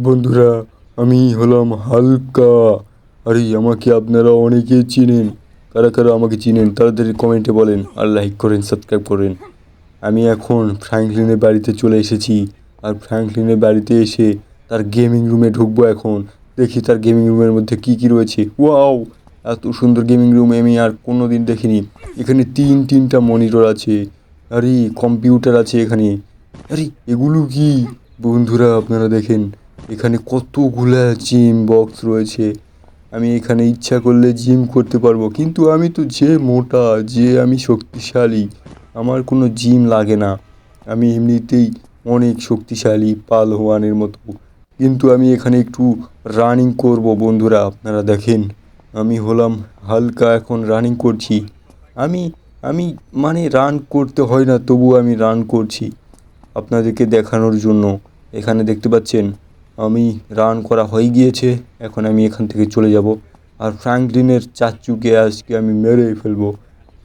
বন্ধুরা, আমি হলাম হালকা। আরে আমাকে আপনারা অনেকেই চিনেন। কারা কারা আমাকে চিনেন তাড়াতাড়ি কমেন্টে বলেন, আর লাইক করেন, সাবস্ক্রাইব করেন। আমি এখন ফ্র্যাঙ্কলিনের বাড়িতে চলে এসেছি। আর ফ্র্যাঙ্কলিনের বাড়িতে এসে তার গেমিং রুমে ঢুকবো এখন। দেখি তার গেমিং রুমের মধ্যে কি কি রয়েছে। ওয়াও, এত সুন্দর গেমিং রুম আমি আর কোনো দিন দেখিনি। এখানে তিনটা মনিটর আছে। আরে কম্পিউটার আছে এখানে। আরে এগুলো কি? বন্ধুরা আপনারা দেখেন, এখানে কতগুলা জিম বক্স রয়েছে। আমি এখানে ইচ্ছা করলে জিম করতে পারবো, কিন্তু আমি তো যে মোটা, যে আমি শক্তিশালী, আমার কোনো জিম লাগে না। আমি এমনিতেই অনেক শক্তিশালী, পালোয়ানের মতো। কিন্তু আমি এখানে একটু রানিং করব। বন্ধুরা আপনারা দেখেন, আমি হলাম হালকা, এখন রানিং করছি। আমি আমি মানে রান করতে হয় না, তবুও আমি রান করছি আপনাদেরকে দেখানোর জন্য। এখানে দেখতে পাচ্ছেন আমি রান করা হয়ে গিয়েছে। এখন আমি এখান থেকে চলে যাব। আর ফ্র্যাঙ্কলিনের চাচ্চুকে আজকে আমি মেরেই ফেলবো।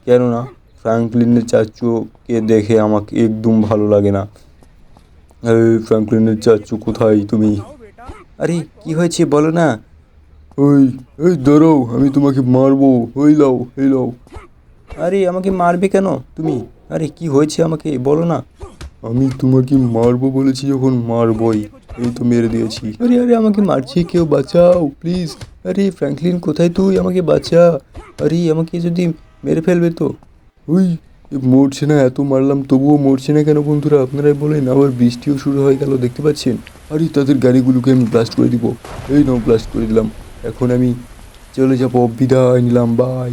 কেননা ফ্র্যাঙ্কলিনের চাচ্চুকে দেখে আমাকে একদম ভালো লাগে না। এই ফ্র্যাঙ্কলিনের চাচ্চু কোথায় তুমি? আরে কি হয়েছে বলো না। ওই, এই দাঁড়াও, আমি তোমাকে মারবো। ওই লাও, এই লাও। আরে আমাকে মারবে কেন তুমি? আরে কি হয়েছে আমাকে বলো না। আমি তোমাকে মারবো বলেছি যখন মারবই। এই তো মেরে দিয়েছি। আরে আরে আমাকে মারছে কেউ, বাঁচাও প্লিজ। আরে ফ্র্যাঙ্কলিন কোথায় তুই? আমাকে বাঁচা। আরে আমাকে যদি মেরে ফেলবে তো। ওই, মরছে না, এত মারলাম তবুও মরছে না কেন বন্ধুরা আপনারাই বলেন। আবার বৃষ্টিও শুরু হয়ে গেল, দেখতে পাচ্ছেন। আরে তাদের গাড়িগুলোকে আমি ব্লাস্ট করে দিব। এই নাও, ব্লাস্ট করে দিলাম। এখন আমি চলে যাবো, বিদায় নিলাম, বাই।